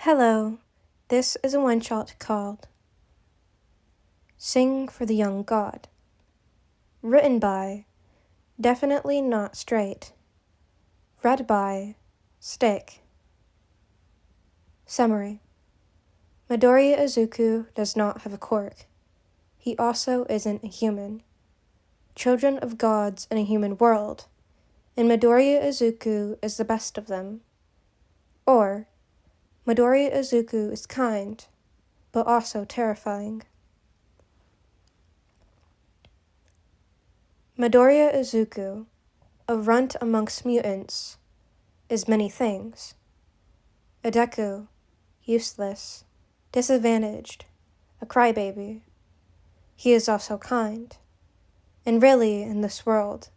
Hello, this is a one-shot called Sing for the Young God. Written by Definitely Not Straight. Read by Stick. Summary. Midoriya Izuku does not have a quirk. He also isn't a human. Children of gods in a human world, and Midoriya Izuku is the best of them. Or, Midoriya Izuku is kind, but also terrifying. Midoriya Izuku, a runt amongst mutants, is many things. A Deku, useless, disadvantaged, a crybaby. He is also kind. And really, in this world,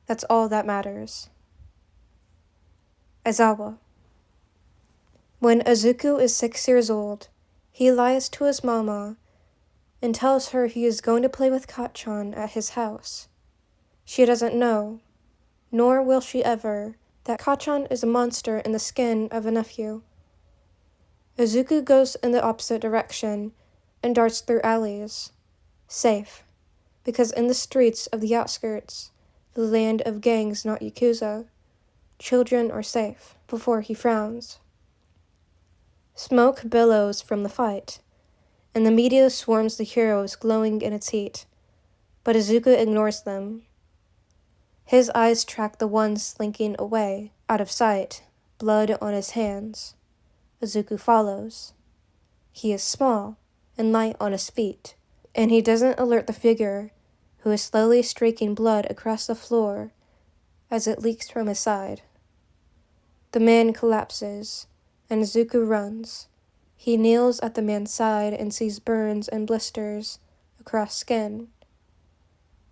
that's all that matters. Aizawa. When Izuku is 6 years old, he lies to his mama and tells her he is going to play with Kacchan at his house. She doesn't know, nor will she ever, that Kacchan is a monster in the skin of a nephew. Izuku goes in the opposite direction and darts through alleys. Safe, because in the streets of the outskirts, the land of gangs not Yakuza, children are safe. Before he frowns. Smoke billows from the fight, and the media swarms the heroes glowing in its heat, but Izuku ignores them. His eyes track the one slinking away, out of sight, blood on his hands. Izuku follows. He is small and light on his feet, and he doesn't alert the figure, who is slowly streaking blood across the floor as it leaks from his side. The man collapses, and Izuku runs. He kneels at the man's side and sees burns and blisters across skin.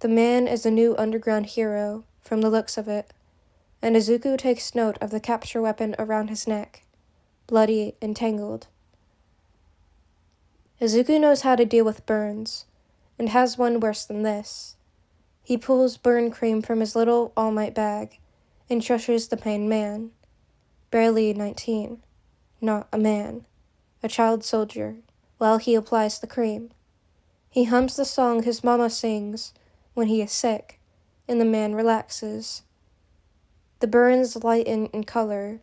The man is a new underground hero, from the looks of it, and Izuku takes note of the capture weapon around his neck, bloody and tangled. Izuku knows how to deal with burns, and has one worse than this. He pulls burn cream from his little All Might bag and shushes the pained man. Barely 19, not a man, a child soldier, while he applies the cream. He hums the song his mama sings when he is sick, and the man relaxes. The burns lighten in color,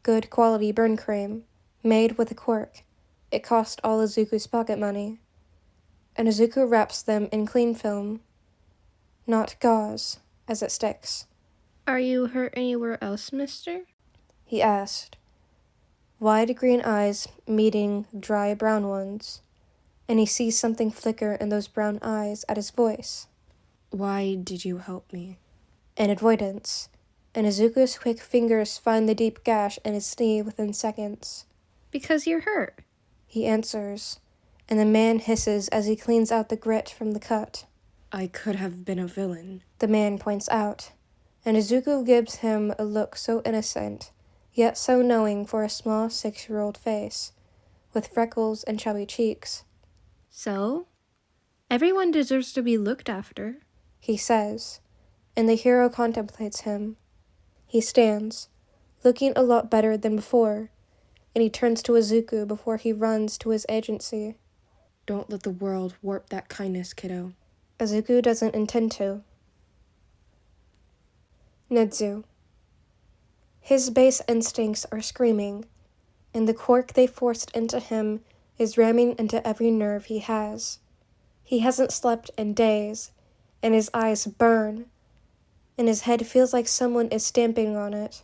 good quality burn cream, made with a quirk. It cost all Izuku's pocket money, and Izuku wraps them in cling film, not gauze, as it sticks. Are you hurt anywhere else, mister? He asked, wide green eyes meeting dry brown ones, and he sees something flicker in those brown eyes at his voice. Why did you help me? An avoidance, and Izuku's quick fingers find the deep gash in his knee within seconds. Because you're hurt, he answers, and the man hisses as he cleans out the grit from the cut. I could have been a villain, the man points out, and Izuku gives him a look so innocent, yet so knowing for a small 6-year-old face, with freckles and chubby cheeks. So? Everyone deserves to be looked after, he says, and the hero contemplates him. He stands, looking a lot better than before, and he turns to Izuku before he runs to his agency. Don't let the world warp that kindness, kiddo. Izuku doesn't intend to. Nedzu. His base instincts are screaming, and the quirk they forced into him is ramming into every nerve he has. He hasn't slept in days, and his eyes burn, and his head feels like someone is stamping on it.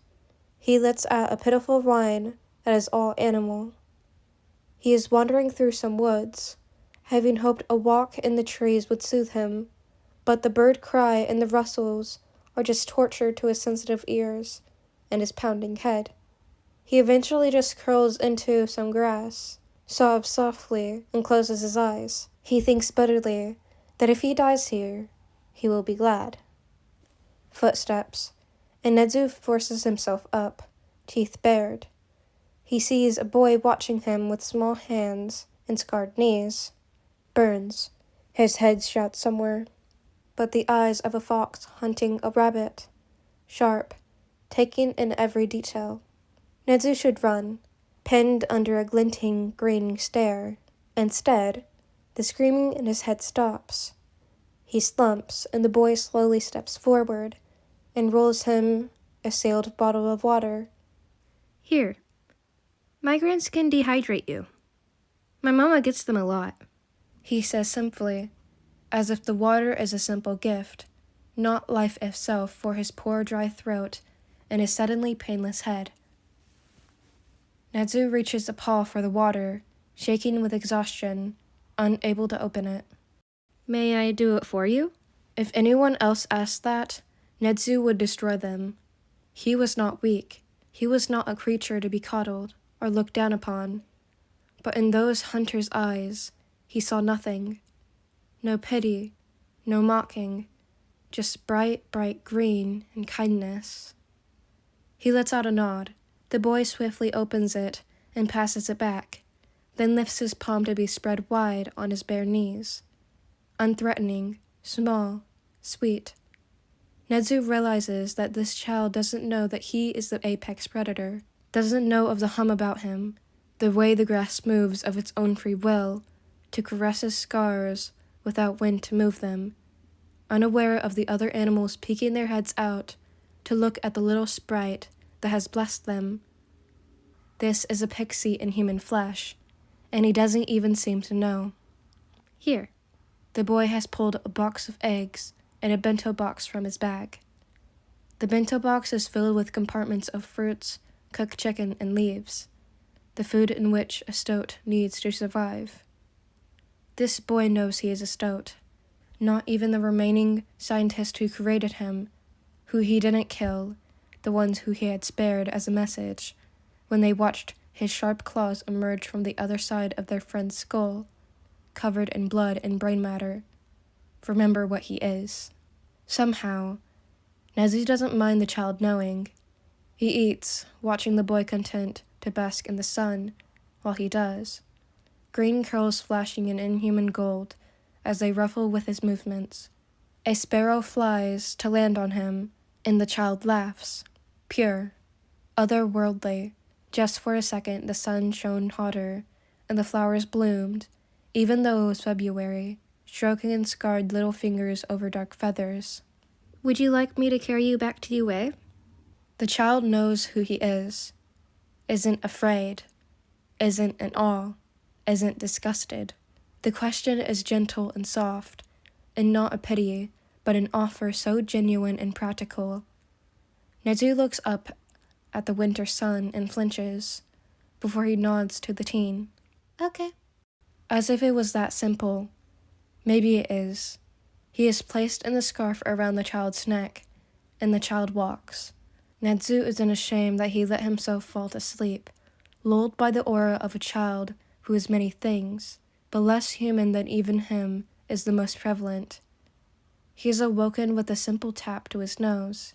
He lets out a pitiful whine that is all animal. He is wandering through some woods, having hoped a walk in the trees would soothe him, but the bird cry and the rustles are just torture to his sensitive ears and his pounding head. He eventually just curls into some grass, sobs softly, and closes his eyes. He thinks bitterly that if he dies here, he will be glad. Footsteps, and Nedzu forces himself up, teeth bared. He sees a boy watching him with small hands and scarred knees. Burns. His head shot somewhere, but the eyes of a fox hunting a rabbit. Sharp, taking in every detail. Nedzu should run, pinned under a glinting, green stare. Instead, the screaming in his head stops. He slumps, and the boy slowly steps forward and rolls him a sealed bottle of water. Here. Migraines can dehydrate you. My mama gets them a lot. He says simply, as if the water is a simple gift, not life itself for his poor dry throat and his suddenly painless head. Nezu reaches a paw for the water, shaking with exhaustion, unable to open it. May I do it for you? If anyone else asked that, Nezu would destroy them. He was not weak. He was not a creature to be coddled or looked down upon. But in those hunters' eyes, he saw nothing. No pity, no mocking, just bright, bright green and kindness. He lets out a nod. The boy swiftly opens it and passes it back, then lifts his palm to be spread wide on his bare knees. Unthreatening, small, sweet. Nezu realizes that this child doesn't know that he is the apex predator, doesn't know of the hum about him, the way the grass moves of its own free will, to caress his scars without wind to move them, unaware of the other animals peeking their heads out to look at the little sprite that has blessed them. This is a pixie in human flesh, and he doesn't even seem to know. Here. The boy has pulled a box of eggs and a bento box from his bag. The bento box is filled with compartments of fruits, cooked chicken, and leaves, the food in which a stoat needs to survive. This boy knows he is a stoat. Not even the remaining scientist who created him, who he didn't kill, the ones who he had spared as a message, when they watched his sharp claws emerge from the other side of their friend's skull, covered in blood and brain matter, remember what he is. Somehow, Nezu doesn't mind the child knowing. He eats, watching the boy content to bask in the sun while he does, green curls flashing in inhuman gold as they ruffle with his movements. A sparrow flies to land on him, and the child laughs, pure, otherworldly. Just for a second the sun shone hotter, and the flowers bloomed, even though it was February, stroking scarred little fingers over dark feathers. Would you like me to carry you back to UA? The child knows who he is, isn't afraid, isn't in awe, isn't disgusted. The question is gentle and soft, and not a pity, but an offer so genuine and practical. Nezu looks up at the winter sun and flinches, before he nods to the teen. Okay. As if it was that simple. Maybe it is. He is placed in the scarf around the child's neck, and the child walks. Nezu isn't ashamed that he let himself fall to sleep, lulled by the aura of a child who is many things, but less human than even him is the most prevalent. He is awoken with a simple tap to his nose,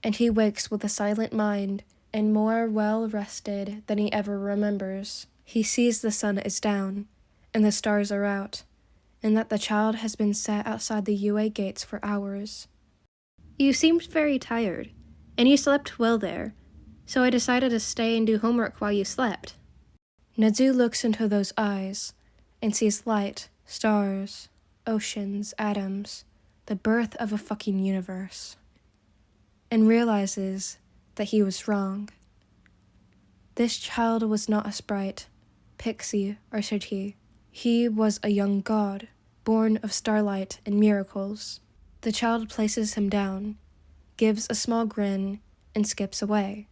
and he wakes with a silent mind and more well-rested than he ever remembers. He sees the sun is down, and the stars are out, and that the child has been sat outside the UA gates for hours. You seemed very tired, and you slept well there, so I decided to stay and do homework while you slept. Nezu looks into those eyes and sees light, stars, oceans, atoms, the birth of a fucking universe, and realizes that he was wrong. This child was not a sprite, pixie, or Shiti. He was a young god, born of starlight and miracles. The child places him down, gives a small grin, and skips away.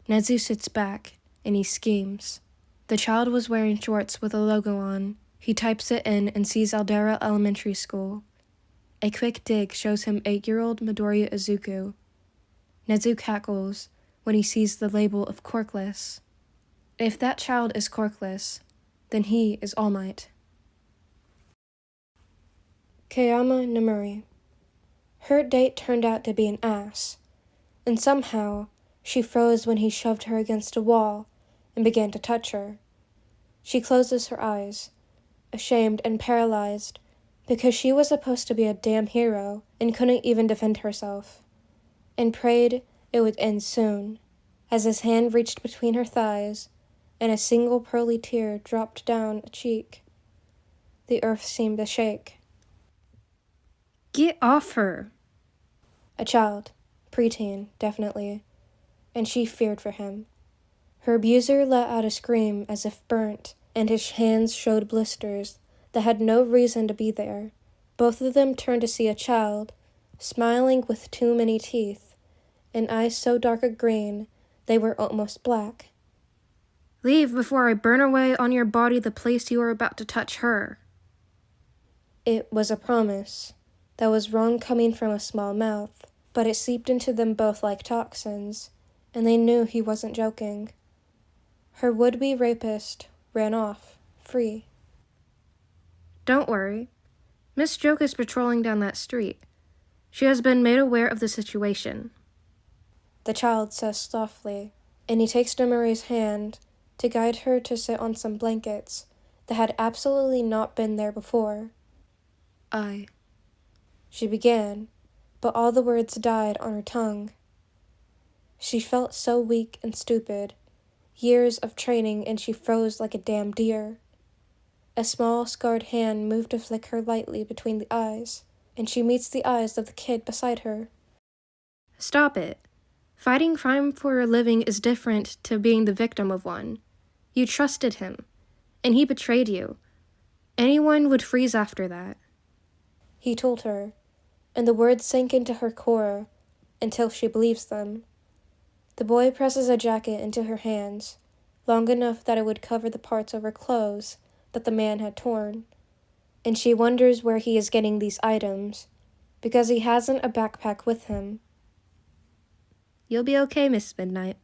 Nezu sits back, and he schemes. The child was wearing shorts with a logo on. He types it in and sees Aldera Elementary School. A quick dig shows him 8-year-old Midoriya Izuku. Nezu cackles when he sees the label of Corkless. If that child is Corkless, then he is All Might. Kayama Namuri. Her date turned out to be an ass, and somehow she froze when he shoved her against a wall and began to touch her. She closes her eyes, ashamed and paralyzed, because she was supposed to be a damn hero and couldn't even defend herself, and prayed it would end soon, as his hand reached between her thighs and a single pearly tear dropped down a cheek. The earth seemed to shake. Get off her! A child, preteen, definitely, and she feared for him. Her abuser let out a scream as if burnt, and his hands showed blisters that had no reason to be there. Both of them turned to see a child, smiling with too many teeth, and eyes so dark a green they were almost black. Leave before I burn away on your body the place you are about to touch her. It was a promise that was wrong coming from a small mouth, but it seeped into them both like toxins, and they knew he wasn't joking. Her would-be rapist ran off, free. Don't worry. Miss Joke is patrolling down that street. She has been made aware of the situation. The child says softly, and he takes Nemuri's hand to guide her to sit on some blankets that had absolutely not been there before. She began, but all the words died on her tongue. She felt so weak and stupid. Years of training and she froze like a damn deer. A small scarred hand moved to flick her lightly between the eyes, and she meets the eyes of the kid beside her. Stop it. Fighting crime for a living is different to being the victim of one. You trusted him, and he betrayed you. Anyone would freeze after that. He told her, and the words sank into her core until she believes them. The boy presses a jacket into her hands, long enough that it would cover the parts of her clothes that the man had torn, and she wonders where he is getting these items, because he hasn't a backpack with him. You'll be okay, Miss Midnight.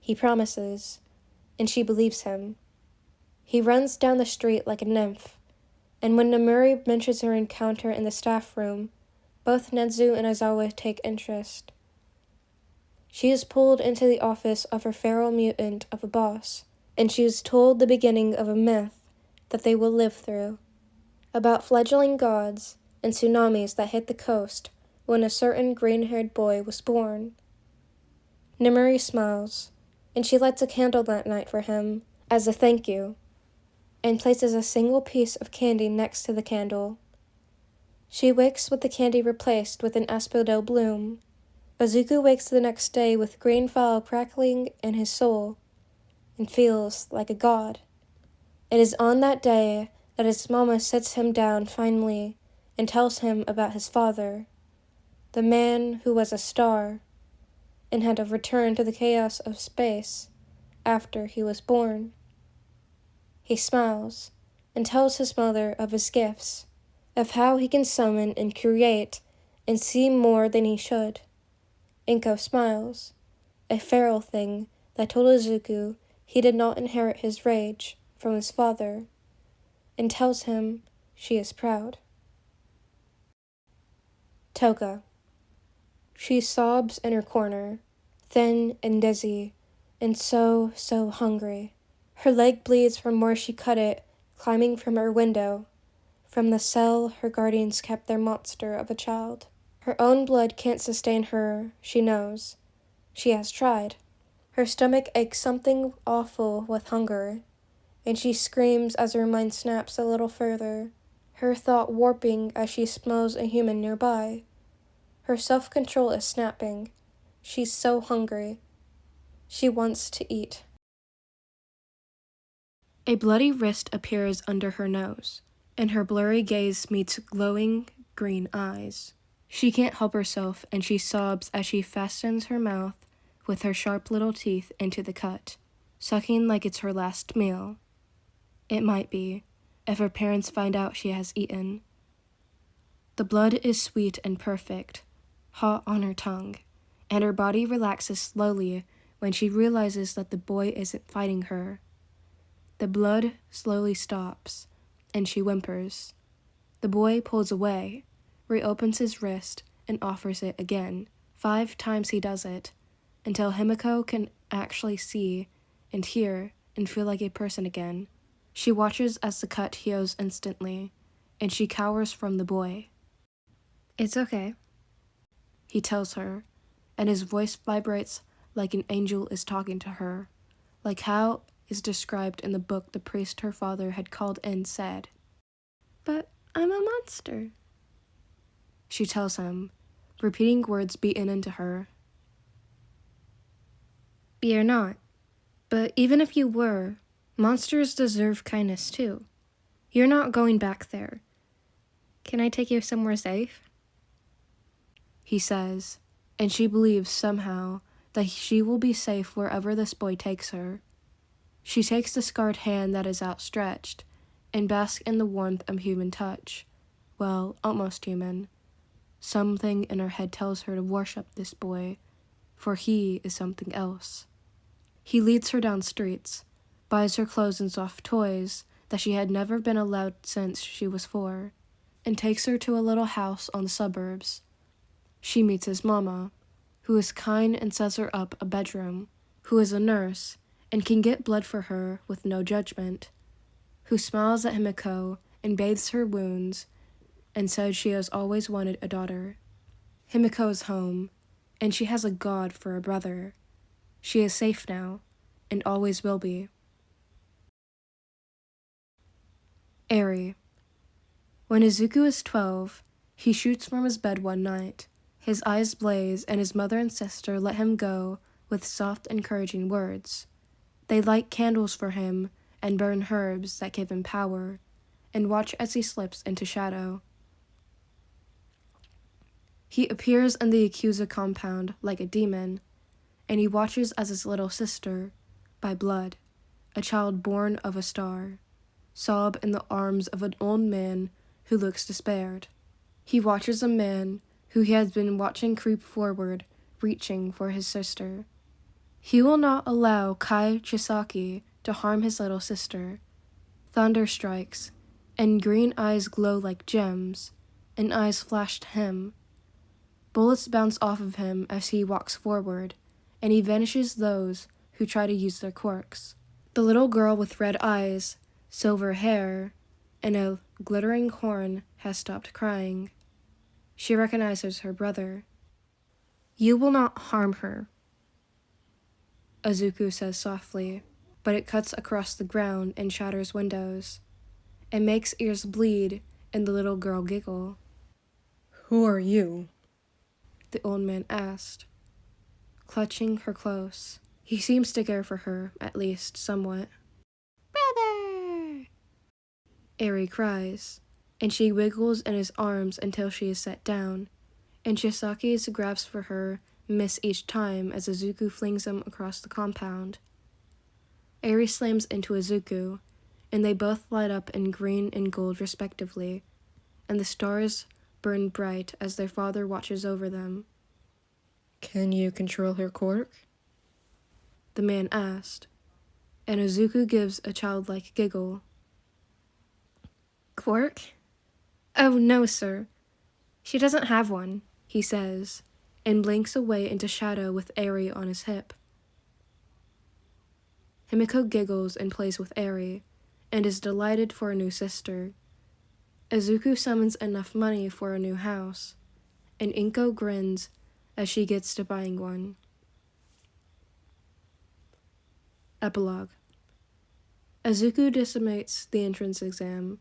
He promises, and she believes him. He runs down the street like a nymph, and when Nemuri mentions her encounter in the staff room, both Nezu and Aizawa take interest. She is pulled into the office of her feral mutant of a boss, and she is told the beginning of a myth that they will live through, about fledgling gods and tsunamis that hit the coast when a certain green-haired boy was born. Nemuri smiles, and she lights a candle that night for him as a thank you, and places a single piece of candy next to the candle. She wakes with the candy replaced with an asphodel bloom. Izuku wakes the next day with green fire crackling in his soul, and feels like a god. It is on that day that his mama sits him down finally and tells him about his father, the man who was a star, and had to return to the chaos of space after he was born. He smiles and tells his mother of his gifts, of how he can summon and create and see more than he should. Inko smiles, a feral thing that told Izuku he did not inherit his rage from his father, and tells him she is proud. Toga. She sobs in her corner, thin and dizzy, and so hungry. Her leg bleeds from where she cut it, climbing from her window, from the cell her guardians kept their monster of a child. Her own blood can't sustain her, she knows. She has tried. Her stomach aches something awful with hunger, and she screams as her mind snaps a little further, her thought warping as she smells a human nearby. Her self-control is snapping. She's so hungry. She wants to eat. A bloody wrist appears under her nose, and her blurry gaze meets glowing green eyes. She can't help herself, and she sobs as she fastens her mouth with her sharp little teeth into the cut, sucking like it's her last meal. It might be, if her parents find out she has eaten. The blood is sweet and perfect, hot on her tongue, and her body relaxes slowly when she realizes that the boy isn't fighting her. The blood slowly stops, and she whimpers. The boy pulls away, reopens his wrist, and offers it again. 5 times he does it, until Himiko can actually see and hear and feel like a person again. She watches as the cut heals instantly, and she cowers from the boy. It's okay, he tells her, and his voice vibrates like an angel is talking to her, like how is described in the book the priest her father had called in said. "But I'm a monster," she tells him, repeating words beaten into her. "You're not. But even if you were, monsters deserve kindness too. You're not going back there. Can I take you somewhere safe?" He says, and she believes somehow that she will be safe wherever this boy takes her. She takes the scarred hand that is outstretched and basks in the warmth of human touch. Well, almost human. Something in her head tells her to worship this boy, for he is something else. He leads her down streets, buys her clothes and soft toys that she had never been allowed since she was 4, and takes her to a little house on the suburbs. She meets his mama, who is kind and sets her up a bedroom, who is a nurse and can get blood for her with no judgment, who smiles at Himiko and bathes her wounds and says she has always wanted a daughter. Himiko is home, and she has a god for a brother. She is safe now, and always will be. Eri. When Izuku is 12, he shoots from his bed one night. His eyes blaze, and his mother and sister let him go with soft, encouraging words. They light candles for him and burn herbs that give him power, and watch as he slips into shadow. He appears in the Yakuza compound like a demon, and he watches as his little sister, by blood, a child born of a star, sob in the arms of an old man who looks despaired. He watches a man who he has been watching creep forward, reaching for his sister. He will not allow Kai Chisaki to harm his little sister. Thunder strikes, and green eyes glow like gems, and eyes flash to him. Bullets bounce off of him as he walks forward, and he vanishes those who try to use their quirks. The little girl with red eyes, silver hair, and a glittering horn has stopped crying. She recognizes her brother. "You will not harm her," Izuku says softly, but it cuts across the ground and shatters windows. It makes ears bleed and the little girl giggle. "Who are you?" the old man asked, clutching her close. He seems to care for her, at least somewhat. "Brother!" Eri cries, and she wiggles in his arms until she is set down, and Chisaki's grabs for her miss each time as Izuku flings him across the compound. Eri slams into Izuku, and they both light up in green and gold respectively, and the stars burn bright as their father watches over them. "Can you control her quirk?" the man asked, and Izuku gives a childlike giggle. "Quirk? Oh no, sir. She doesn't have one," he says, and blinks away into shadow with Eri on his hip. Himiko giggles and plays with Eri, and is delighted for a new sister. Izuku summons enough money for a new house, and Inko grins as she gets to buying one. Epilogue. Izuku decimates the entrance exam,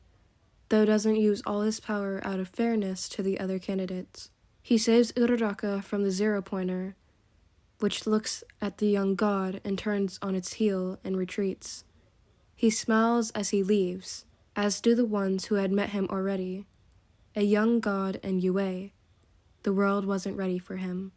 though doesn't use all his power out of fairness to the other candidates. He saves Uraraka from the zero-pointer, which looks at the young god and turns on its heel and retreats. He smiles as he leaves, as do the ones who had met him already. A young god and Yue. The world wasn't ready for him.